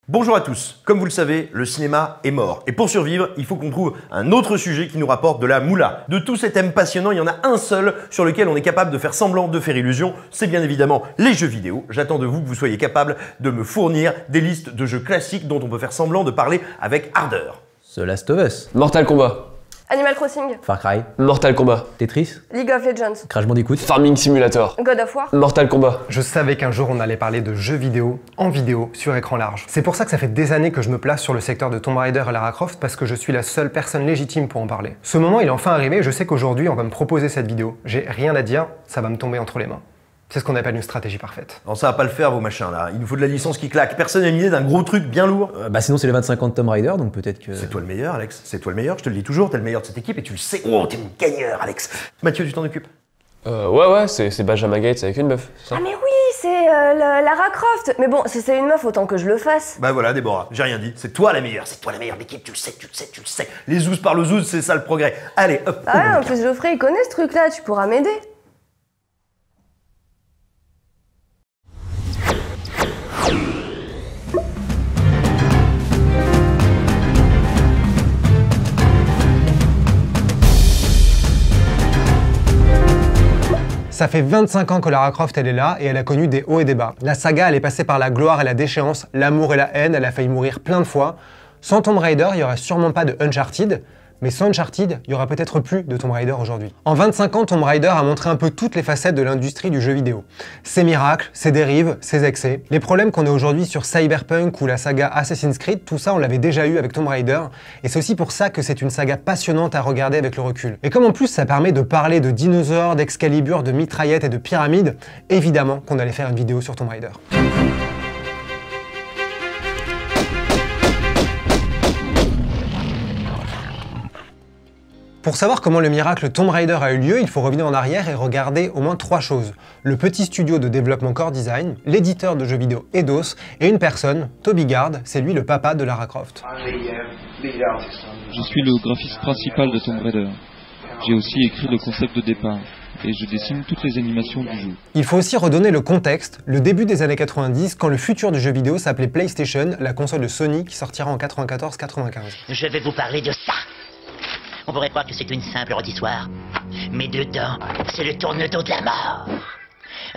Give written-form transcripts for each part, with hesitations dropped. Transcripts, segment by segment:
Bonjour à tous, comme vous le savez, le cinéma est mort. Et pour survivre, il faut qu'on trouve un autre sujet qui nous rapporte de la moula. De tous ces thèmes passionnants, il y en a un seul sur lequel on est capable de faire semblant de faire illusion, c'est bien évidemment les jeux vidéo. J'attends de vous que vous soyez capable de me fournir des listes de jeux classiques dont on peut faire semblant de parler avec ardeur. The Last of Us, Mortal Kombat, Animal Crossing, Far Cry, Mortal Kombat, Tetris, League of Legends, Crash Bandicoot, Farming Simulator, God of War. Mortal Kombat. Je savais qu'un jour on allait parler de jeux vidéo en vidéo sur écran large. C'est pour ça que ça fait des années que je me place sur le secteur de Tomb Raider et Lara Croft parce que je suis la seule personne légitime pour en parler. Ce moment il est enfin arrivé et je sais qu'aujourd'hui on va me proposer cette vidéo. J'ai rien à dire, ça va me tomber entre les mains. C'est ce qu'on appelle une stratégie parfaite. Non, ça va pas le faire vos machins là, il nous faut de la licence qui claque. Personne n'a une idée d'un gros truc bien lourd. sinon c'est les 25 ans de Tomb Raider, donc peut-être que... C'est toi le meilleur Alex, c'est toi le meilleur, je te le dis toujours, t'es le meilleur de cette équipe et tu le sais. Oh, t'es mon gagneur Alex. Mathieu, tu t'en occupes? Ouais, c'est Benjamin Gates avec une meuf, c'est ça? Ah mais oui, c'est Lara Croft. Mais bon, si c'est une meuf, autant que je le fasse. Bah voilà Déborah, j'ai rien dit, c'est toi la meilleure d'équipe, tu le sais, tu le sais, tu le sais. Les zouz par le zouz, c'est ça le progrès. Allez, hop. Ah ouais, en plus Geoffrey, il connaît ce truc-là, tu pourras m'aider. Ça fait 25 ans que Lara Croft elle est là et elle a connu des hauts et des bas. La saga elle est passée par la gloire et la déchéance, l'amour et la haine, elle a failli mourir plein de fois. Sans Tomb Raider, il n'y aurait sûrement pas de Uncharted, mais sans Uncharted, il n'y aura peut-être plus de Tomb Raider aujourd'hui. En 25 ans, Tomb Raider a montré un peu toutes les facettes de l'industrie du jeu vidéo. Ses miracles, ses dérives, ses excès. Les problèmes qu'on a aujourd'hui sur Cyberpunk ou la saga Assassin's Creed, tout ça on l'avait déjà eu avec Tomb Raider, et c'est aussi pour ça que c'est une saga passionnante à regarder avec le recul. Et comme en plus ça permet de parler de dinosaures, d'Excalibur, de mitraillettes et de pyramides, évidemment qu'on allait faire une vidéo sur Tomb Raider. Pour savoir comment le miracle Tomb Raider a eu lieu, il faut revenir en arrière et regarder au moins 3 choses. Le petit studio de développement Core Design, l'éditeur de jeux vidéo Eidos, et une personne, Toby Gard, c'est lui le papa de Lara Croft. Je suis le graphiste principal de Tomb Raider. J'ai aussi écrit le concept de départ, et je dessine toutes les animations du jeu. Il faut aussi redonner le contexte, le début des années 90, quand le futur du jeu vidéo s'appelait PlayStation, la console de Sony qui sortira en 94-95. Je vais vous parler de ça. On pourrait croire que c'est une simple rôtissoire, mais dedans, c'est le tourne-dos de la mort.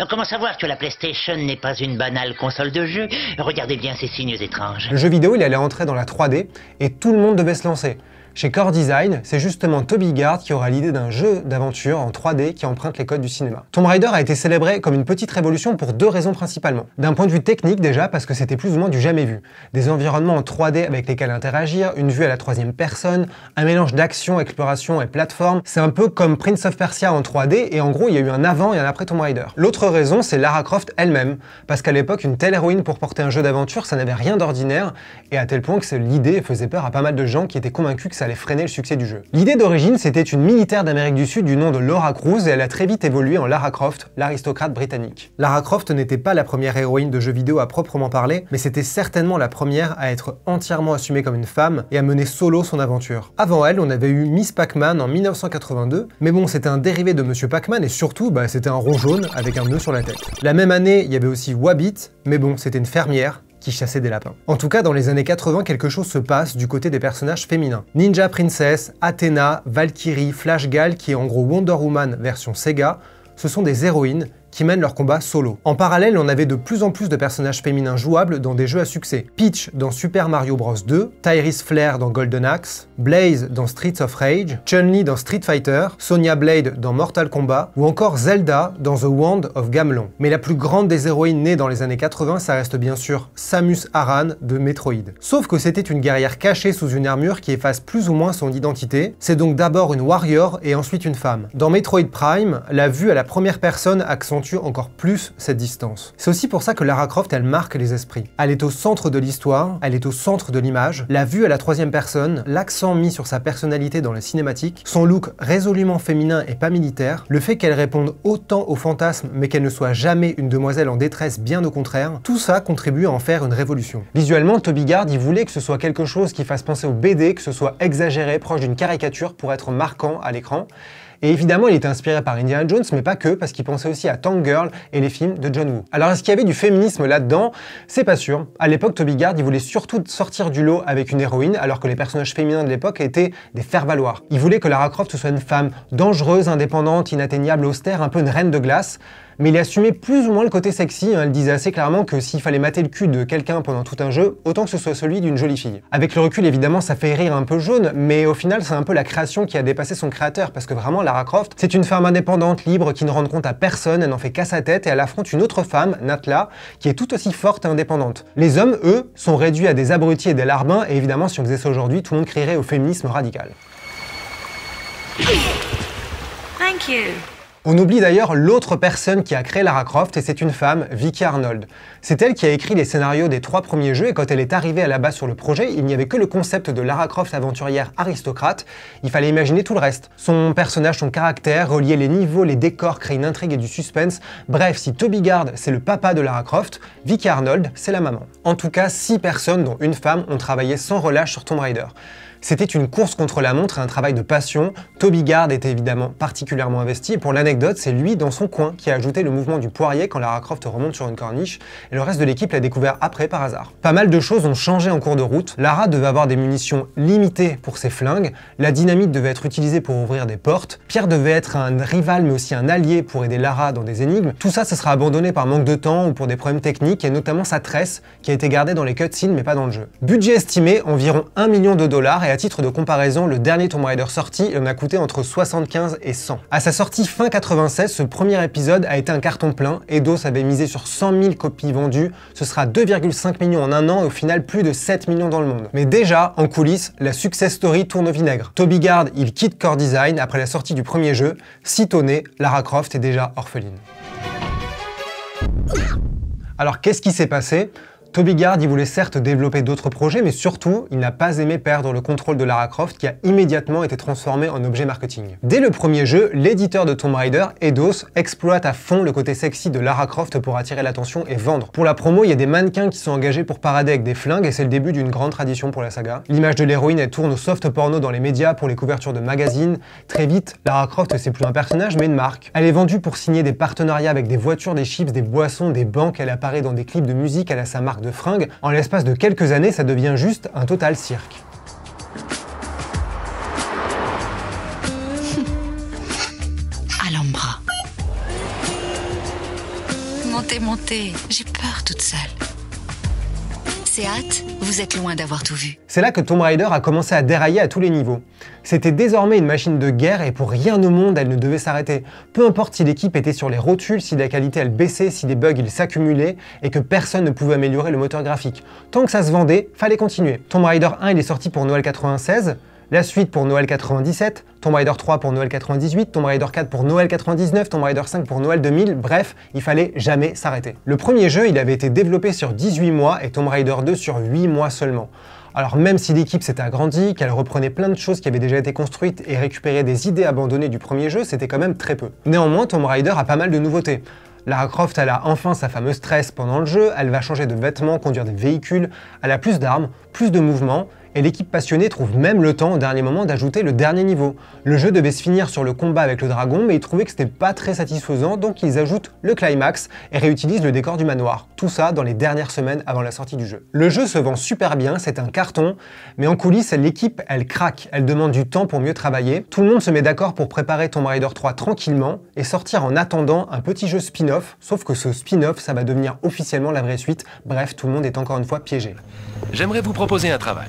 Comment savoir que la PlayStation n'est pas une banale console de jeu? Regardez bien ces signes étranges. Le jeu vidéo, il allait entrer dans la 3D, et tout le monde devait se lancer. Chez Core Design, c'est justement Toby Gard qui aura l'idée d'un jeu d'aventure en 3D qui emprunte les codes du cinéma. Tomb Raider a été célébré comme une petite révolution pour 2 raisons principalement. D'un point de vue technique déjà, parce que c'était plus ou moins du jamais vu. Des environnements en 3D avec lesquels interagir, une vue à la 3e personne, un mélange d'action, exploration et plateforme. C'est un peu comme Prince of Persia en 3D, et en gros il y a eu un avant et un après Tomb Raider. L'autre raison, c'est Lara Croft elle-même, parce qu'à l'époque, une telle héroïne pour porter un jeu d'aventure, ça n'avait rien d'ordinaire, et à tel point que l'idée faisait peur à pas mal de gens qui étaient convaincus que ça allait freiner le succès du jeu. L'idée d'origine, c'était une militaire d'Amérique du Sud du nom de Laura Cruz et elle a très vite évolué en Lara Croft, l'aristocrate britannique. Lara Croft n'était pas la première héroïne de jeu vidéo à proprement parler, mais c'était certainement la première à être entièrement assumée comme une femme et à mener solo son aventure. Avant elle, on avait eu Miss Pac-Man en 1982, mais bon, c'était un dérivé de Monsieur Pac-Man et surtout, c'était un rond jaune avec un nœud sur la tête. La même année, il y avait aussi Wabbit, mais bon, c'était une fermière qui chassait des lapins. En tout cas, dans les années 80, quelque chose se passe du côté des personnages féminins. Ninja Princess, Athena, Valkyrie, Flash Gal, qui est en gros Wonder Woman version Sega, ce sont des héroïnes qui mènent leur combat solo. En parallèle, on avait de plus en plus de personnages féminins jouables dans des jeux à succès. Peach dans Super Mario Bros 2, Tyrese Flair dans Golden Axe, Blaze dans Streets of Rage, Chun-Li dans Street Fighter, Sonya Blade dans Mortal Kombat, ou encore Zelda dans The Wand of Gamelon. Mais la plus grande des héroïnes nées dans les années 80, ça reste bien sûr Samus Aran de Metroid. Sauf que c'était une guerrière cachée sous une armure qui efface plus ou moins son identité, c'est donc d'abord une warrior et ensuite une femme. Dans Metroid Prime, la vue à la première personne accentue encore plus cette distance. C'est aussi pour ça que Lara Croft, elle marque les esprits. Elle est au centre de l'histoire, elle est au centre de l'image, la vue à la 3e personne, l'accent mis sur sa personnalité dans les cinématiques, son look résolument féminin et pas militaire, le fait qu'elle réponde autant aux fantasmes mais qu'elle ne soit jamais une demoiselle en détresse, bien au contraire, tout ça contribue à en faire une révolution. Visuellement, Toby Gard, il voulait que ce soit quelque chose qui fasse penser au BD, que ce soit exagéré, proche d'une caricature pour être marquant à l'écran. Et évidemment, il était inspiré par Indiana Jones, mais pas que, parce qu'il pensait aussi à Tank Girl et les films de John Woo. Alors, est-ce qu'il y avait du féminisme là-dedans? C'est pas sûr. À l'époque, Toby Gard, il voulait surtout sortir du lot avec une héroïne, alors que les personnages féminins de l'époque étaient des faire-valoir. Il voulait que Lara Croft soit une femme dangereuse, indépendante, inatteignable, austère, un peu une reine de glace. Mais il assumait plus ou moins le côté sexy, hein. Elle disait assez clairement que s'il fallait mater le cul de quelqu'un pendant tout un jeu, autant que ce soit celui d'une jolie fille. Avec le recul, évidemment, ça fait rire un peu jaune, mais au final, c'est un peu la création qui a dépassé son créateur, parce que vraiment, Lara Croft, c'est une femme indépendante, libre, qui ne rend compte à personne, elle n'en fait qu'à sa tête, et elle affronte une autre femme, Natla, qui est tout aussi forte et indépendante. Les hommes, eux, sont réduits à des abrutis et des larbins, et évidemment, si on faisait ça aujourd'hui, tout le monde crierait au féminisme radical. Thank you. On oublie d'ailleurs l'autre personne qui a créé Lara Croft, et c'est une femme, Vicki Arnold. C'est elle qui a écrit les scénarios des 3 premiers jeux, et quand elle est arrivée à la base sur le projet, il n'y avait que le concept de Lara Croft aventurière aristocrate, il fallait imaginer tout le reste. Son personnage, son caractère, relier les niveaux, les décors, créer une intrigue et du suspense. Bref, si Toby Gard c'est le papa de Lara Croft, Vicki Arnold c'est la maman. En tout cas, 6 personnes, dont une femme, ont travaillé sans relâche sur Tomb Raider. C'était une course contre la montre et un travail de passion. Toby Gard était évidemment particulièrement investi, et pour l'anecdote, c'est lui dans son coin qui a ajouté le mouvement du poirier quand Lara Croft remonte sur une corniche, et le reste de l'équipe l'a découvert après par hasard. Pas mal de choses ont changé en cours de route. Lara devait avoir des munitions limitées pour ses flingues, la dynamite devait être utilisée pour ouvrir des portes, Pierre devait être un rival mais aussi un allié pour aider Lara dans des énigmes. Tout ça, ça sera abandonné par manque de temps ou pour des problèmes techniques, et notamment sa tresse qui a été gardée dans les cutscenes mais pas dans le jeu. Budget estimé environ $1 million, et à titre de comparaison, le dernier Tomb Raider sorti, il en a coûté entre 75 et 100. À sa sortie fin 96, ce premier épisode a été un carton plein. Eidos avait misé sur 100 000 copies vendues, ce sera 2,5 millions en un an et au final plus de 7 millions dans le monde. Mais déjà, en coulisses, la success story tourne au vinaigre. Toby Gard, il quitte Core Design après la sortie du premier jeu. Sitôt né, Lara Croft est déjà orpheline. Alors qu'est-ce qui s'est passé ? Toby Gard, il voulait certes développer d'autres projets, mais surtout, il n'a pas aimé perdre le contrôle de Lara Croft qui a immédiatement été transformé en objet marketing. Dès le premier jeu, l'éditeur de Tomb Raider, Eidos, exploite à fond le côté sexy de Lara Croft pour attirer l'attention et vendre. Pour la promo, il y a des mannequins qui sont engagés pour parader avec des flingues et c'est le début d'une grande tradition pour la saga. L'image de l'héroïne, elle tourne au soft porno dans les médias pour les couvertures de magazines. Très vite, Lara Croft, c'est plus un personnage mais une marque. Elle est vendue pour signer des partenariats avec des voitures, des chips, des boissons, des banques, elle apparaît dans des clips de musique, elle a sa marque de fringues. En l'espace de quelques années, ça devient juste un total cirque. Alhambra. Montez, montez. J'ai peur toute seule. C'est hâte, vous êtes loin d'avoir tout vu. C'est là que Tomb Raider a commencé à dérailler à tous les niveaux. C'était désormais une machine de guerre et pour rien au monde elle ne devait s'arrêter. Peu importe si l'équipe était sur les rotules, si la qualité elle baissait, si des bugs ils s'accumulaient et que personne ne pouvait améliorer le moteur graphique. Tant que ça se vendait, fallait continuer. Tomb Raider 1 il est sorti pour Noël 96, la suite pour Noël 97, Tomb Raider 3 pour Noël 98, Tomb Raider 4 pour Noël 99, Tomb Raider 5 pour Noël 2000, bref, il fallait jamais s'arrêter. Le premier jeu, il avait été développé sur 18 mois et Tomb Raider 2 sur 8 mois seulement. Alors même si l'équipe s'était agrandie, qu'elle reprenait plein de choses qui avaient déjà été construites et récupérait des idées abandonnées du premier jeu, c'était quand même très peu. Néanmoins, Tomb Raider a pas mal de nouveautés. Lara Croft, elle a enfin sa fameuse tresse pendant le jeu, elle va changer de vêtements, conduire des véhicules, elle a plus d'armes, plus de mouvements, et l'équipe passionnée trouve même le temps au dernier moment d'ajouter le dernier niveau. Le jeu devait se finir sur le combat avec le dragon, mais ils trouvaient que c'était pas très satisfaisant, donc ils ajoutent le climax et réutilisent le décor du manoir. Tout ça dans les dernières semaines avant la sortie du jeu. Le jeu se vend super bien, c'est un carton, mais en coulisses, l'équipe, elle craque, elle demande du temps pour mieux travailler. Tout le monde se met d'accord pour préparer Tomb Raider 3 tranquillement et sortir en attendant un petit jeu spin-off, sauf que ce spin-off, ça va devenir officiellement la vraie suite. Bref, tout le monde est encore une fois piégé. J'aimerais vous proposer un travail.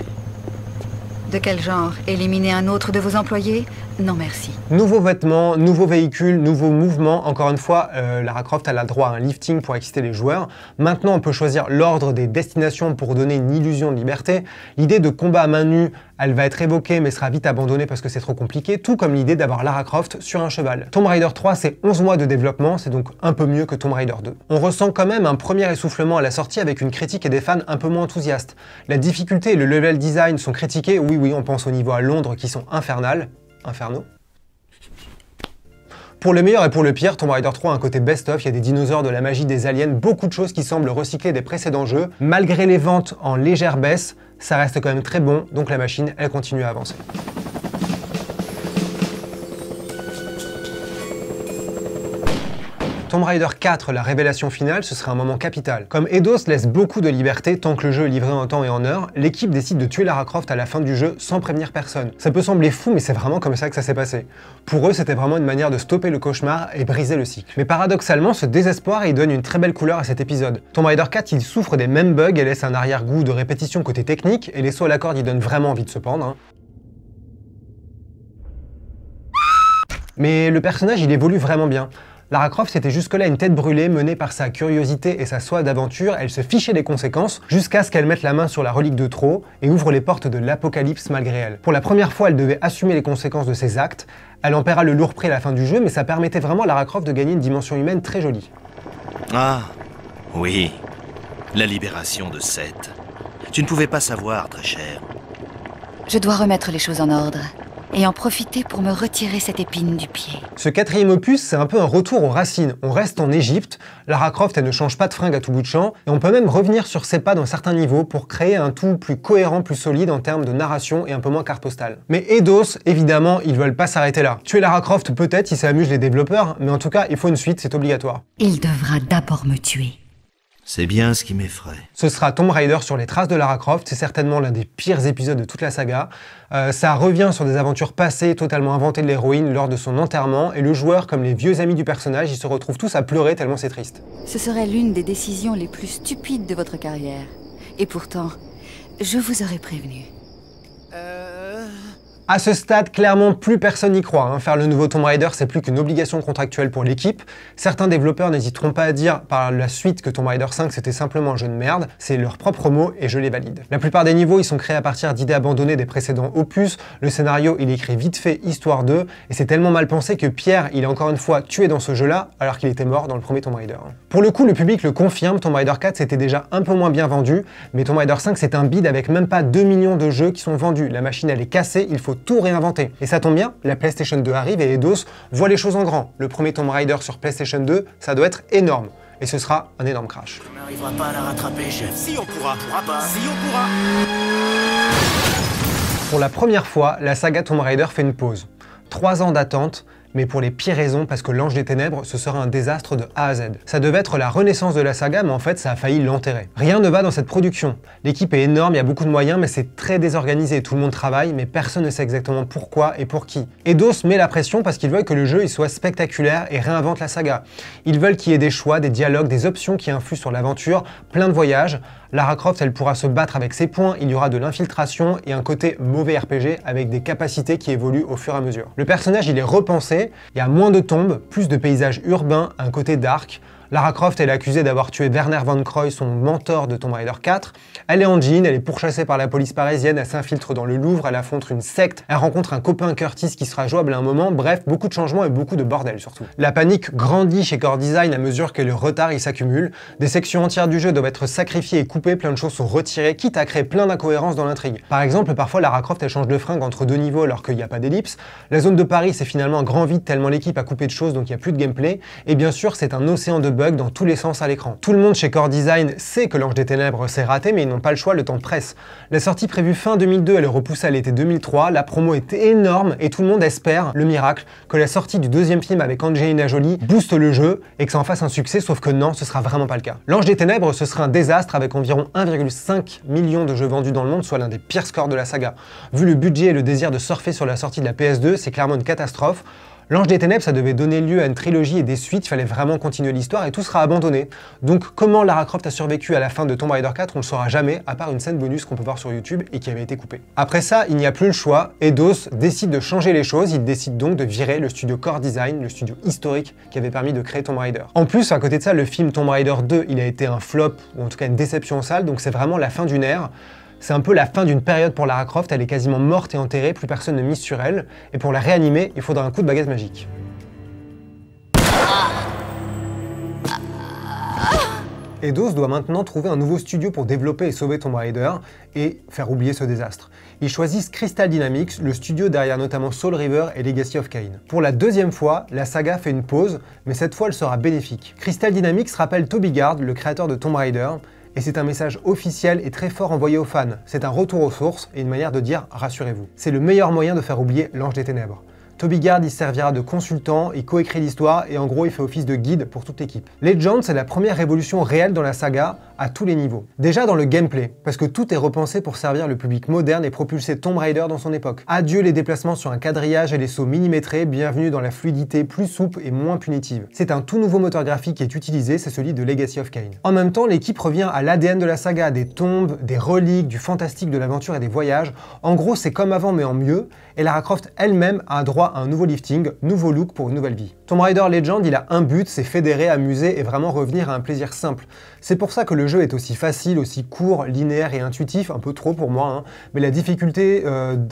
De quel genre? Éliminer un autre de vos employés? Non merci. Nouveaux vêtements, nouveaux véhicules, nouveaux mouvements. Encore une fois, Lara Croft a le droit à un lifting pour exciter les joueurs. Maintenant, on peut choisir l'ordre des destinations pour donner une illusion de liberté. L'idée de combat à main nue, elle va être évoquée mais sera vite abandonnée parce que c'est trop compliqué, tout comme l'idée d'avoir Lara Croft sur un cheval. Tomb Raider 3, c'est 11 mois de développement, c'est donc un peu mieux que Tomb Raider 2. On ressent quand même un premier essoufflement à la sortie avec une critique et des fans un peu moins enthousiastes. La difficulté et le level design sont critiqués, oui, on pense au niveau à Londres qui sont infernaux. Pour le meilleur et pour le pire, Tomb Raider 3 a un côté best-of, il y a des dinosaures, de la magie, des aliens, beaucoup de choses qui semblent recycler des précédents jeux. Malgré les ventes en légère baisse, ça reste quand même très bon, donc la machine, elle continue à avancer. Tomb Raider 4, la révélation finale, ce serait un moment capital. Comme Eidos laisse beaucoup de liberté tant que le jeu est livré en temps et en heure, l'équipe décide de tuer Lara Croft à la fin du jeu sans prévenir personne. Ça peut sembler fou, mais c'est vraiment comme ça que ça s'est passé. Pour eux, c'était vraiment une manière de stopper le cauchemar et briser le cycle. Mais paradoxalement, ce désespoir, il donne une très belle couleur à cet épisode. Tomb Raider 4, il souffre des mêmes bugs et laisse un arrière-goût de répétition côté technique, et les sauts à la corde, ils donnent vraiment envie de se pendre. Mais le personnage, il évolue vraiment bien. Lara Croft, c'était jusque-là une tête brûlée menée par sa curiosité et sa soif d'aventure. Elle se fichait des conséquences jusqu'à ce qu'elle mette la main sur la relique de trop et ouvre les portes de l'apocalypse malgré elle. Pour la première fois, elle devait assumer les conséquences de ses actes. Elle en paiera le lourd prix à la fin du jeu, mais ça permettait vraiment à Lara Croft de gagner une dimension humaine très jolie. Ah, oui. La libération de Seth. Tu ne pouvais pas savoir, très cher. Je dois remettre les choses en ordre et en profiter pour me retirer cette épine du pied. Ce quatrième opus, c'est un peu un retour aux racines. On reste en Égypte, Lara Croft, elle ne change pas de fringue à tout bout de champ, et on peut même revenir sur ses pas dans certains niveaux pour créer un tout plus cohérent, plus solide en termes de narration et un peu moins carte postale. Mais Eidos, évidemment, ils veulent pas s'arrêter là. Tuer Lara Croft, peut-être, si ça amuse les développeurs, mais en tout cas, il faut une suite, c'est obligatoire. Il devra d'abord me tuer. C'est bien ce qui m'effraie. Ce sera Tomb Raider sur les traces de Lara Croft, c'est certainement l'un des pires épisodes de toute la saga. Ça revient sur des aventures passées totalement inventées de l'héroïne lors de son enterrement, et le joueur, comme les vieux amis du personnage, ils se retrouvent tous à pleurer tellement c'est triste. Ce serait l'une des décisions les plus stupides de votre carrière. Et pourtant, je vous aurais prévenu. À ce stade, clairement, plus personne n'y croit. Faire le nouveau Tomb Raider, c'est plus qu'une obligation contractuelle pour l'équipe. Certains développeurs n'hésiteront pas à dire par la suite que Tomb Raider 5 c'était simplement un jeu de merde. C'est leur propre mot et je les valide. La plupart des niveaux, ils sont créés à partir d'idées abandonnées des précédents opus. Le scénario, il est écrit vite fait, histoire d'eux. Et c'est tellement mal pensé que Pierre, il est encore une fois tué dans ce jeu-là, alors qu'il était mort dans le premier Tomb Raider. Pour le coup, le public le confirme, Tomb Raider 4 c'était déjà un peu moins bien vendu. Mais Tomb Raider 5 c'est un bid avec même pas 2 millions de jeux qui sont vendus. La machine, elle est cassée, il faut tout réinventer. Et ça tombe bien, la PlayStation 2 arrive et Eidos voit les choses en grand. Le premier Tomb Raider sur PlayStation 2, ça doit être énorme. Et ce sera un énorme crash. On n'arrivera pas à la rattraper, chef. Si on pourra pas. Si on pourra. Pour la première fois, la saga Tomb Raider fait une pause. 3 ans d'attente, mais pour les pires raisons, parce que l'Ange des Ténèbres, ce sera un désastre de A à Z. Ça devait être la renaissance de la saga, mais en fait, ça a failli l'enterrer. Rien ne va dans cette production. L'équipe est énorme, il y a beaucoup de moyens, mais c'est très désorganisé. Tout le monde travaille, mais personne ne sait exactement pourquoi et pour qui. Eidos met la pression parce qu'ils veulent que le jeu il soit spectaculaire et réinvente la saga. Ils veulent qu'il y ait des choix, des dialogues, des options qui influent sur l'aventure, plein de voyages. Lara Croft, elle pourra se battre avec ses points, il y aura de l'infiltration et un côté mauvais RPG avec des capacités qui évoluent au fur et à mesure. Le personnage, il est repensé, il y a moins de tombes, plus de paysages urbains, un côté dark. Lara Croft, elle est accusée d'avoir tué Werner von Croy, son mentor de Tomb Raider 4. Elle est en jean, elle est pourchassée par la police parisienne, elle s'infiltre dans le Louvre, elle affronte une secte, elle rencontre un copain Curtis qui sera jouable à un moment, bref, beaucoup de changements et beaucoup de bordel surtout. La panique grandit chez Core Design à mesure que le retard il s'accumule. Des sections entières du jeu doivent être sacrifiées et coupées, plein de choses sont retirées, quitte à créer plein d'incohérences dans l'intrigue. Par exemple, parfois Lara Croft elle change de fringue entre 2 niveaux alors qu'il n'y a pas d'ellipse. La zone de Paris c'est finalement un grand vide tellement l'équipe a coupé de choses donc il n'y a plus de gameplay. Et bien sûr c'est un océan de bugs dans tous les sens à l'écran. Tout le monde chez Core Design sait que l'Ange des Ténèbres s'est raté, mais ils n'ont pas le choix, le temps presse. La sortie prévue fin 2002, elle est repoussée à l'été 2003, la promo est énorme et tout le monde espère, le miracle, que la sortie du deuxième film avec Angelina Jolie booste le jeu et que ça en fasse un succès, sauf que non, ce sera vraiment pas le cas. L'Ange des Ténèbres, ce sera un désastre avec environ 1,5 million de jeux vendus dans le monde, soit l'un des pires scores de la saga. Vu le budget et le désir de surfer sur la sortie de la PS2, c'est clairement une catastrophe. L'Ange des Ténèbres, ça devait donner lieu à une trilogie et des suites, il fallait vraiment continuer l'histoire et tout sera abandonné. Donc comment Lara Croft a survécu à la fin de Tomb Raider 4, on le saura jamais, à part une scène bonus qu'on peut voir sur YouTube et qui avait été coupée. Après ça, il n'y a plus le choix, Eidos décide de changer les choses, il décide donc de virer le studio Core Design, le studio historique qui avait permis de créer Tomb Raider. En plus, à côté de ça, le film Tomb Raider 2, il a été un flop, ou en tout cas une déception en salle, donc c'est vraiment la fin d'une ère. C'est un peu la fin d'une période pour Lara Croft, elle est quasiment morte et enterrée, plus personne ne mise sur elle, et pour la réanimer, il faudra un coup de baguette magique. Eidos doit maintenant trouver un nouveau studio pour développer et sauver Tomb Raider et faire oublier ce désastre. Ils choisissent Crystal Dynamics, le studio derrière notamment Soul River et Legacy of Kain. Pour la deuxième fois, la saga fait une pause, mais cette fois elle sera bénéfique. Crystal Dynamics rappelle Toby Gard, le créateur de Tomb Raider, et c'est un message officiel et très fort envoyé aux fans. C'est un retour aux sources et une manière de dire « rassurez-vous ». C'est le meilleur moyen de faire oublier l'Ange des Ténèbres. Toby Gard, il servira de consultant, il coécrit l'histoire et en gros il fait office de guide pour toute l'équipe. Legend, c'est la première révolution réelle dans la saga à tous les niveaux. Déjà dans le gameplay, parce que tout est repensé pour servir le public moderne et propulser Tomb Raider dans son époque. Adieu les déplacements sur un quadrillage et les sauts millimétrés, bienvenue dans la fluidité plus souple et moins punitive. C'est un tout nouveau moteur graphique qui est utilisé, c'est celui de Legacy of Kain. En même temps, l'équipe revient à l'ADN de la saga, des tombes, des reliques, du fantastique de l'aventure et des voyages. En gros, c'est comme avant mais en mieux, et Lara Croft elle-même a droit à un nouveau lifting, nouveau look pour une nouvelle vie. Tomb Raider Legend, il a un but, c'est fédérer, amuser et vraiment revenir à un plaisir simple. C'est pour ça que le jeu est aussi facile, aussi court, linéaire et intuitif, un peu trop pour moi, hein, mais la difficulté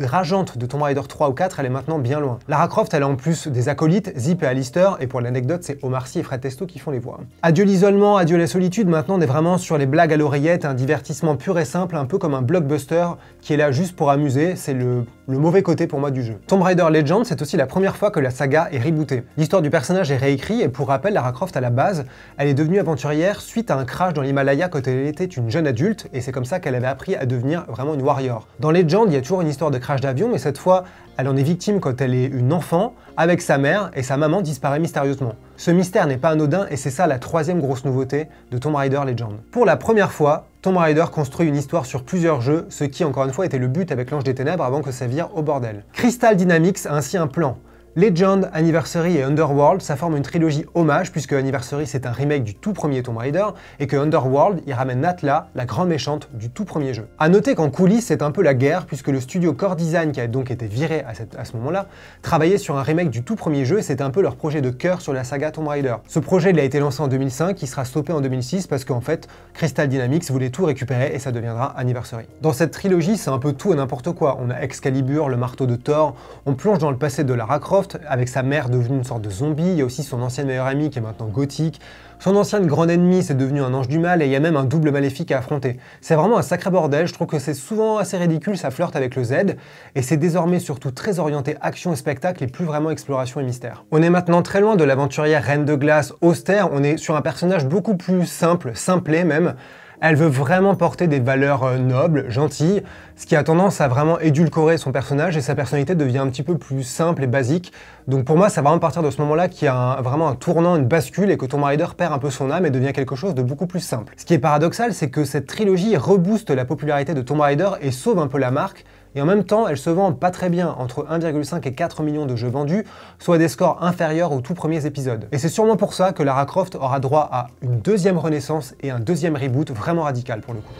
rageante de Tomb Raider 3 ou 4, elle est maintenant bien loin. Lara Croft, elle a en plus des acolytes, Zip et Alistair, et pour l'anecdote, c'est Omar Sy et Fred Testo qui font les voix. Adieu l'isolement, adieu la solitude, maintenant on est vraiment sur les blagues à l'oreillette, un divertissement pur et simple, un peu comme un blockbuster qui est là juste pour amuser, c'est le mauvais côté pour moi du jeu. Tomb Raider Legend, c'est aussi la première fois que la saga est rebootée. L'histoire du personnage est réécrite et pour rappel, Lara Croft à la base, elle est devenue aventurière suite à un crash dans l'Himalaya quand elle était une jeune adulte et c'est comme ça qu'elle avait appris à devenir vraiment une warrior. Dans Legend, il y a toujours une histoire de crash d'avion mais cette fois, elle en est victime quand elle est une enfant avec sa mère et sa maman disparaît mystérieusement. Ce mystère n'est pas anodin et c'est ça la troisième grosse nouveauté de Tomb Raider Legend. Pour la première fois, Tomb Raider construit une histoire sur plusieurs jeux, ce qui encore une fois était le but avec l'Ange des Ténèbres avant que ça vire au bordel. Crystal Dynamics a ainsi un plan. Legend, Anniversary et Underworld, ça forme une trilogie hommage puisque Anniversary c'est un remake du tout premier Tomb Raider et que Underworld il ramène Natla, la grande méchante du tout premier jeu. A noter qu'en coulisses c'est un peu la guerre puisque le studio Core Design qui a donc été viré à ce moment-là travaillait sur un remake du tout premier jeu et c'était un peu leur projet de cœur sur la saga Tomb Raider. Ce projet il a été lancé en 2005, il sera stoppé en 2006 parce qu'en fait Crystal Dynamics voulait tout récupérer et ça deviendra Anniversary. Dans cette trilogie c'est un peu tout et n'importe quoi, on a Excalibur, le marteau de Thor, on plonge dans le passé de Lara Croft avec sa mère devenue une sorte de zombie, il y a aussi son ancienne meilleure amie qui est maintenant gothique, son ancienne grande ennemie c'est devenu un ange du mal et il y a même un double maléfique à affronter. C'est vraiment un sacré bordel, je trouve que c'est souvent assez ridicule, ça flirte avec le Z, et c'est désormais surtout très orienté action et spectacle et plus vraiment exploration et mystère. On est maintenant très loin de l'aventurière reine de glace austère, on est sur un personnage beaucoup plus simple, simplé même. Elle veut vraiment porter des valeurs nobles, gentilles, ce qui a tendance à vraiment édulcorer son personnage et sa personnalité devient un petit peu plus simple et basique. Donc pour moi, c'est vraiment à partir de ce moment-là qu'il y a vraiment un tournant, une bascule et que Tomb Raider perd un peu son âme et devient quelque chose de beaucoup plus simple. Ce qui est paradoxal, c'est que cette trilogie rebooste la popularité de Tomb Raider et sauve un peu la marque, et en même temps, elle se vend pas très bien, entre 1,5 et 4 millions de jeux vendus, soit des scores inférieurs aux tout premiers épisodes. Et c'est sûrement pour ça que Lara Croft aura droit à une deuxième renaissance et un deuxième reboot vraiment radical pour le coup.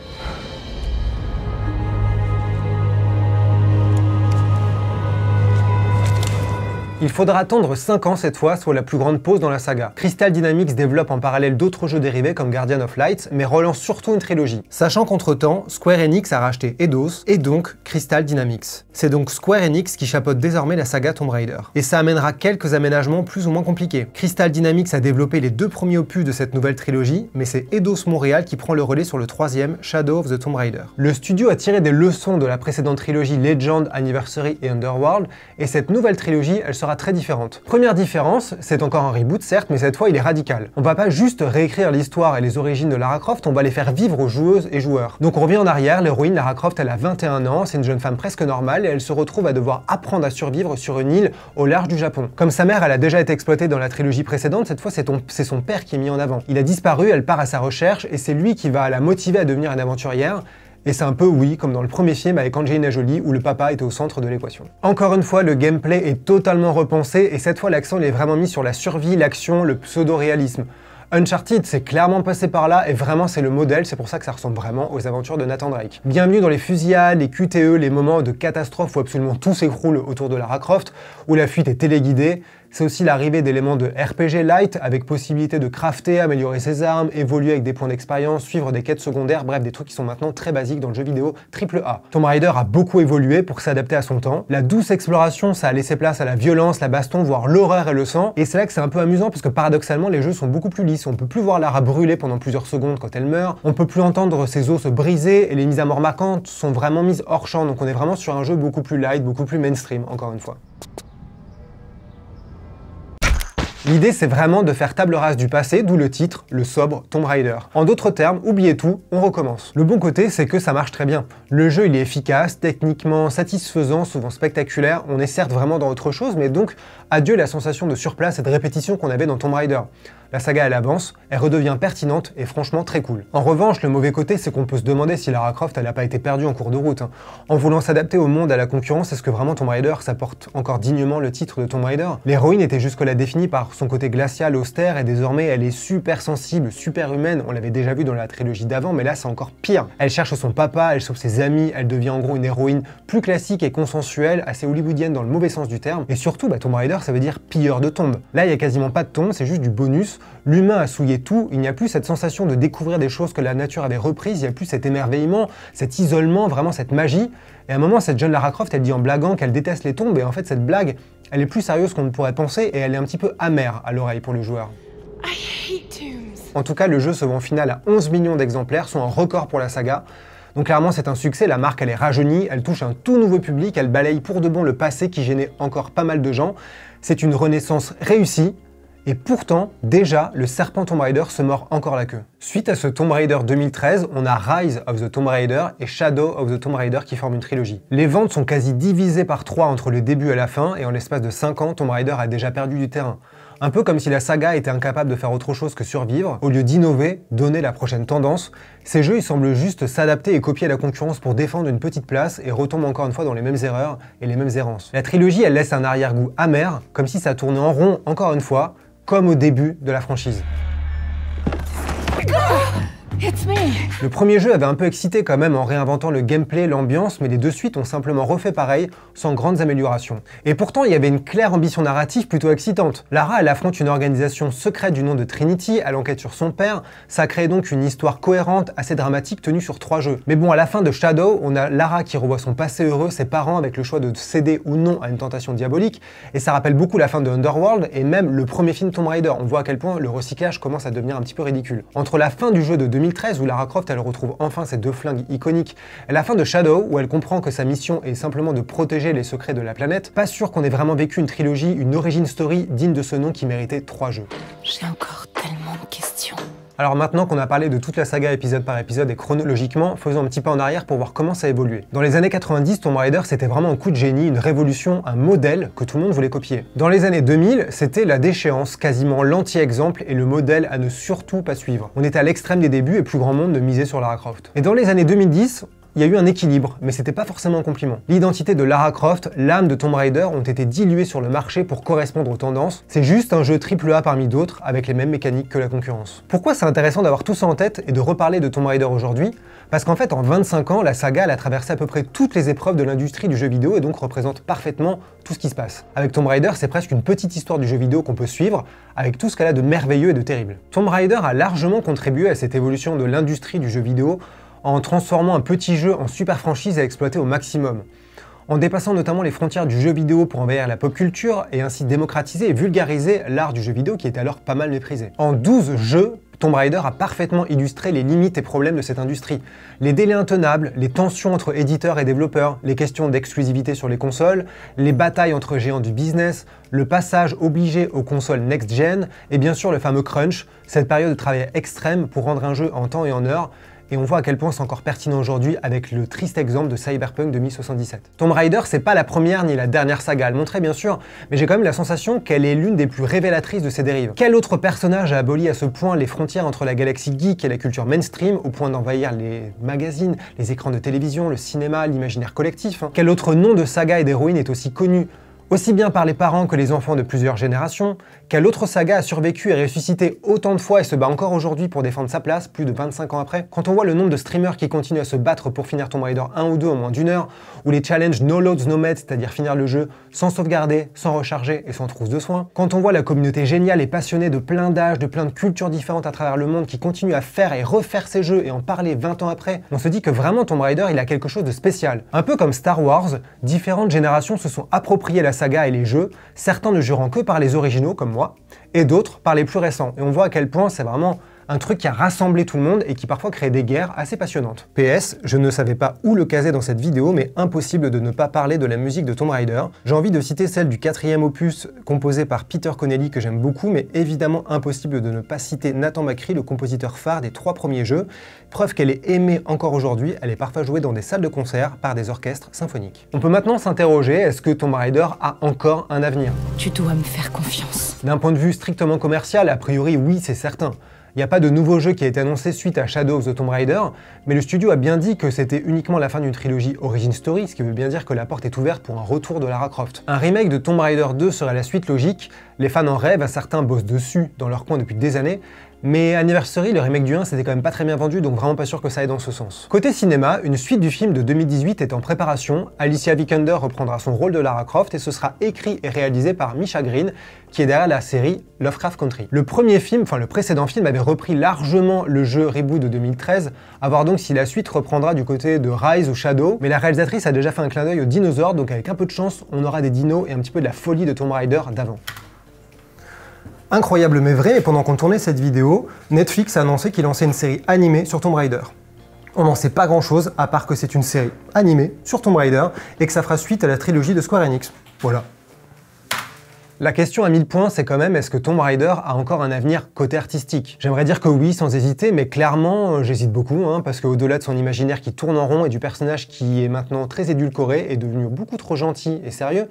Il faudra attendre 5 ans cette fois, soit la plus grande pause dans la saga. Crystal Dynamics développe en parallèle d'autres jeux dérivés comme Guardian of Light, mais relance surtout une trilogie. Sachant qu'entre-temps, Square Enix a racheté Eidos, et donc Crystal Dynamics. C'est donc Square Enix qui chapeaute désormais la saga Tomb Raider. Et ça amènera quelques aménagements plus ou moins compliqués. Crystal Dynamics a développé les 2 premiers opus de cette nouvelle trilogie, mais c'est Eidos Montréal qui prend le relais sur le 3e, Shadow of the Tomb Raider. Le studio a tiré des leçons de la précédente trilogie Legend, Anniversary et Underworld, et cette nouvelle trilogie, elle sera très différente. Première différence, c'est encore un reboot certes, mais cette fois il est radical. On va pas juste réécrire l'histoire et les origines de Lara Croft, on va les faire vivre aux joueuses et joueurs. Donc on revient en arrière, l'héroïne Lara Croft elle a 21 ans, c'est une jeune femme presque normale et elle se retrouve à devoir apprendre à survivre sur une île au large du Japon. Comme sa mère elle a déjà été exploitée dans la trilogie précédente, cette fois c'est son père qui est mis en avant. Il a disparu, elle part à sa recherche et c'est lui qui va la motiver à devenir une aventurière. Et c'est un peu, oui, comme dans le premier film avec Angelina Jolie où le papa était au centre de l'équation. Encore une fois, le gameplay est totalement repensé et cette fois l'accent est vraiment mis sur la survie, l'action, le pseudo-réalisme. Uncharted, c'est clairement passé par là et vraiment c'est le modèle, c'est pour ça que ça ressemble vraiment aux aventures de Nathan Drake. Bienvenue dans les fusillades, les QTE, les moments de catastrophe où absolument tout s'écroule autour de Lara Croft, où la fuite est téléguidée. C'est aussi l'arrivée d'éléments de RPG light avec possibilité de crafter, améliorer ses armes, évoluer avec des points d'expérience, suivre des quêtes secondaires, bref des trucs qui sont maintenant très basiques dans le jeu vidéo AAA. Tomb Raider a beaucoup évolué pour s'adapter à son temps. La douce exploration, ça a laissé place à la violence, la baston, voire l'horreur et le sang. Et c'est là que c'est un peu amusant parce que paradoxalement les jeux sont beaucoup plus lisses. On peut plus voir Lara brûler pendant plusieurs secondes quand elle meurt, on peut plus entendre ses os se briser et les mises à mort marquantes sont vraiment mises hors champ. Donc on est vraiment sur un jeu beaucoup plus light, beaucoup plus mainstream encore une fois. L'idée c'est vraiment de faire table rase du passé, d'où le titre, le sobre Tomb Raider. En d'autres termes, oubliez tout, on recommence. Le bon côté c'est que ça marche très bien. Le jeu il est efficace, techniquement satisfaisant, souvent spectaculaire, on est certes vraiment dans autre chose, mais donc adieu la sensation de surplace et de répétition qu'on avait dans Tomb Raider. La saga elle avance, elle redevient pertinente et franchement très cool. En revanche, le mauvais côté c'est qu'on peut se demander si Lara Croft elle a pas été perdue en cours de route. En voulant s'adapter au monde, à la concurrence, est-ce que vraiment Tomb Raider ça porte encore dignement le titre de Tomb Raider? L'héroïne était jusque-là définie par son côté glacial, austère, et désormais elle est super sensible, super humaine, on l'avait déjà vu dans la trilogie d'avant, mais là c'est encore pire. Elle cherche son papa, elle sauve ses amis, elle devient en gros une héroïne plus classique et consensuelle, assez hollywoodienne dans le mauvais sens du terme, et surtout Tomb Raider ça veut dire pilleur de tombes. Là il y a quasiment pas de tombes, c'est juste du bonus. L'humain a souillé tout, il n'y a plus cette sensation de découvrir des choses que la nature avait reprises, il n'y a plus cet émerveillement, cet isolement, vraiment cette magie. Et à un moment, cette jeune Lara Croft, elle dit en blaguant qu'elle déteste les tombes, et en fait cette blague, elle est plus sérieuse qu'on ne pourrait penser, et elle est un petit peu amère à l'oreille pour le joueur. En tout cas, le jeu se vend au final à 11 millions d'exemplaires, soit un record pour la saga. Donc clairement c'est un succès, la marque elle est rajeunie, elle touche un tout nouveau public, elle balaye pour de bon le passé qui gênait encore pas mal de gens. C'est une renaissance réussie. Et pourtant, déjà, le serpent Tomb Raider se mord encore la queue. Suite à ce Tomb Raider 2013, on a Rise of the Tomb Raider et Shadow of the Tomb Raider qui forment une trilogie. Les ventes sont quasi divisées par 3 entre le début et la fin, et en l'espace de 5 ans, Tomb Raider a déjà perdu du terrain. Un peu comme si la saga était incapable de faire autre chose que survivre, au lieu d'innover, donner la prochaine tendance. Ces jeux ils semblent juste s'adapter et copier la concurrence pour défendre une petite place et retombent encore une fois dans les mêmes erreurs et les mêmes errances. La trilogie elle laisse un arrière-goût amer, comme si ça tournait en rond encore une fois, comme au début de la franchise. Le premier jeu avait un peu excité quand même en réinventant le gameplay, l'ambiance, mais les deux suites ont simplement refait pareil, sans grandes améliorations. Et pourtant, il y avait une claire ambition narrative plutôt excitante. Lara, elle affronte une organisation secrète du nom de Trinity, elle enquête sur son père, ça crée donc une histoire cohérente, assez dramatique, tenue sur 3 jeux. Mais bon, à la fin de Shadow, on a Lara qui revoit son passé heureux, ses parents, avec le choix de céder ou non à une tentation diabolique, et ça rappelle beaucoup la fin de Underworld, et même le premier film Tomb Raider. On voit à quel point le recyclage commence à devenir un petit peu ridicule. Entre la fin du jeu de 2013, où Lara Croft elle retrouve enfin ses 2 flingues iconiques, et la fin de Shadow où elle comprend que sa mission est simplement de protéger les secrets de la planète, pas sûr qu'on ait vraiment vécu une trilogie, une origin story digne de ce nom qui méritait 3 jeux. J'ai encore tellement de questions. Alors maintenant qu'on a parlé de toute la saga épisode par épisode et chronologiquement, faisons un petit pas en arrière pour voir comment ça a évolué. Dans les années 90, Tomb Raider c'était vraiment un coup de génie, une révolution, un modèle que tout le monde voulait copier. Dans les années 2000, c'était la déchéance, quasiment l'anti-exemple et le modèle à ne surtout pas suivre. On était à l'extrême des débuts et plus grand monde ne misait sur Lara Croft. Et dans les années 2010, il y a eu un équilibre, mais c'était pas forcément un compliment. L'identité de Lara Croft, l'âme de Tomb Raider ont été diluées sur le marché pour correspondre aux tendances. C'est juste un jeu AAA parmi d'autres, avec les mêmes mécaniques que la concurrence. Pourquoi c'est intéressant d'avoir tout ça en tête et de reparler de Tomb Raider aujourd'hui? Parce qu'en fait, en 25 ans, la saga elle a traversé à peu près toutes les épreuves de l'industrie du jeu vidéo et donc représente parfaitement tout ce qui se passe. Avec Tomb Raider, c'est presque une petite histoire du jeu vidéo qu'on peut suivre, avec tout ce qu'elle a de merveilleux et de terrible. Tomb Raider a largement contribué à cette évolution de l'industrie du jeu vidéo, en transformant un petit jeu en super franchise à exploiter au maximum, en dépassant notamment les frontières du jeu vidéo pour envahir la pop culture et ainsi démocratiser et vulgariser l'art du jeu vidéo qui était alors pas mal méprisé. En 12 jeux, Tomb Raider a parfaitement illustré les limites et problèmes de cette industrie. Les délais intenables, les tensions entre éditeurs et développeurs, les questions d'exclusivité sur les consoles, les batailles entre géants du business, le passage obligé aux consoles next-gen et bien sûr le fameux crunch, cette période de travail extrême pour rendre un jeu en temps et en heure. Et on voit à quel point c'est encore pertinent aujourd'hui avec le triste exemple de Cyberpunk 2077. Tomb Raider, c'est pas la première ni la dernière saga à le montrer bien sûr, mais j'ai quand même la sensation qu'elle est l'une des plus révélatrices de ces dérives. Quel autre personnage a aboli à ce point les frontières entre la galaxie geek et la culture mainstream au point d'envahir les magazines, les écrans de télévision, le cinéma, l'imaginaire collectif? Quel autre nom de saga et d'héroïne est aussi connu aussi bien par les parents que les enfants de plusieurs générations? Quelle autre saga a survécu et ressuscité autant de fois et se bat encore aujourd'hui pour défendre sa place, plus de 25 ans après? Quand on voit le nombre de streamers qui continuent à se battre pour finir Tomb Raider 1 ou 2 en moins d'1 heure, ou les challenges no loads no meds, c'est-à-dire finir le jeu sans sauvegarder, sans recharger et sans trousse de soins, quand on voit la communauté géniale et passionnée de plein d'âges, de plein de cultures différentes à travers le monde qui continuent à faire et refaire ces jeux et en parler 20 ans après, on se dit que vraiment Tomb Raider il a quelque chose de spécial. Un peu comme Star Wars, différentes générations se sont appropriées la saga et les jeux, certains ne jurant que par les originaux comme moi, et d'autres par les plus récents. Et on voit à quel point c'est vraiment un truc qui a rassemblé tout le monde et qui parfois crée des guerres assez passionnantes. PS, je ne savais pas où le caser dans cette vidéo, mais impossible de ne pas parler de la musique de Tomb Raider. J'ai envie de citer celle du 4e opus composé par Peter Connelly que j'aime beaucoup, mais évidemment impossible de ne pas citer Nathan Macri, le compositeur phare des 3 premiers jeux. Preuve qu'elle est aimée encore aujourd'hui, elle est parfois jouée dans des salles de concert par des orchestres symphoniques. On peut maintenant s'interroger, est-ce que Tomb Raider a encore un avenir? Tu dois me faire confiance. D'un point de vue strictement commercial, a priori oui, c'est certain. Il n'y a pas de nouveau jeu qui a été annoncé suite à Shadow of the Tomb Raider, mais le studio a bien dit que c'était uniquement la fin d'une trilogie Origin Story, ce qui veut bien dire que la porte est ouverte pour un retour de Lara Croft. Un remake de Tomb Raider 2 serait la suite logique, les fans en rêvent, certains bossent dessus dans leur coin depuis des années, mais Anniversary, le remake du 1, c'était quand même pas très bien vendu, donc vraiment pas sûr que ça aille dans ce sens. Côté cinéma, une suite du film de 2018 est en préparation. Alicia Vikander reprendra son rôle de Lara Croft et ce sera écrit et réalisé par Misha Green, qui est derrière la série Lovecraft Country. Le premier film, enfin le précédent film, avait repris largement le jeu reboot de 2013, à voir donc si la suite reprendra du côté de Rise ou Shadow, mais la réalisatrice a déjà fait un clin d'œil aux dinosaures, donc avec un peu de chance, on aura des dinos et un petit peu de la folie de Tomb Raider d'avant. Incroyable mais vrai, et pendant qu'on tournait cette vidéo, Netflix a annoncé qu'il lançait une série animée sur Tomb Raider. On n'en sait pas grand chose, à part que c'est une série animée sur Tomb Raider, et que ça fera suite à la trilogie de Square Enix. Voilà. La question à 1000 points, c'est quand même, est-ce que Tomb Raider a encore un avenir côté artistique? J'aimerais dire que oui, sans hésiter, mais clairement, j'hésite beaucoup, parce qu'au-delà de son imaginaire qui tourne en rond et du personnage qui est maintenant très édulcoré et devenu beaucoup trop gentil et sérieux,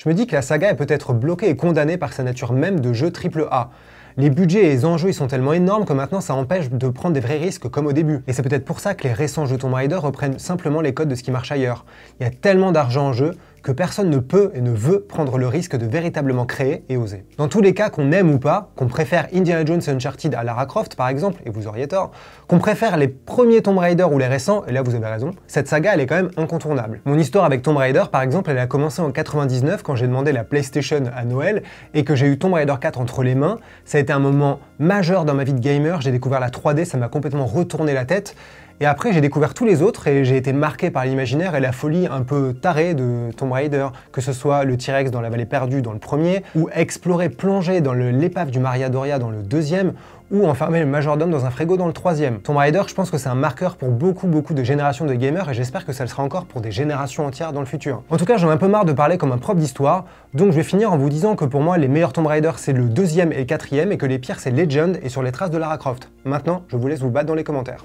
je me dis que la saga est peut-être bloquée et condamnée par sa nature même de jeu AAA. Les budgets et les enjeux ils sont tellement énormes que maintenant ça empêche de prendre des vrais risques comme au début. Et c'est peut-être pour ça que les récents jeux Tomb Raider reprennent simplement les codes de ce qui marche ailleurs. Il y a tellement d'argent en jeu que personne ne peut et ne veut prendre le risque de véritablement créer et oser. Dans tous les cas, qu'on aime ou pas, qu'on préfère Indiana Jones et Uncharted à Lara Croft par exemple, et vous auriez tort, qu'on préfère les premiers Tomb Raider ou les récents, et là vous avez raison, cette saga elle est quand même incontournable. Mon histoire avec Tomb Raider par exemple, elle a commencé en 99 quand j'ai demandé la PlayStation à Noël et que j'ai eu Tomb Raider 4 entre les mains. Ça a été un moment majeur dans ma vie de gamer, j'ai découvert la 3D, ça m'a complètement retourné la tête. Et après, j'ai découvert tous les autres et j'ai été marqué par l'imaginaire et la folie un peu tarée de Tomb Raider, que ce soit le T-Rex dans la vallée perdue dans le premier, ou explorer, plonger dans l'épave du Maria Doria dans le deuxième, ou enfermer le majordome dans un frigo dans le troisième. Tomb Raider, je pense que c'est un marqueur pour beaucoup de générations de gamers et j'espère que ça le sera encore pour des générations entières dans le futur. En tout cas, j'en ai un peu marre de parler comme un prof d'histoire, donc je vais finir en vous disant que pour moi, les meilleurs Tomb Raider, c'est le deuxième et le quatrième, et que les pires, c'est Legend et Sur les traces de Lara Croft. Maintenant, je vous laisse vous battre dans les commentaires.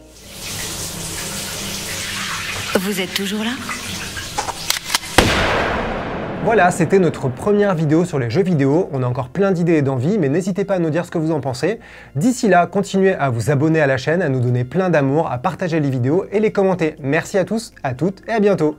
Vous êtes toujours là? Voilà, c'était notre première vidéo sur les jeux vidéo. On a encore plein d'idées et d'envies, mais n'hésitez pas à nous dire ce que vous en pensez. D'ici là, continuez à vous abonner à la chaîne, à nous donner plein d'amour, à partager les vidéos et les commenter. Merci à tous, à toutes et à bientôt.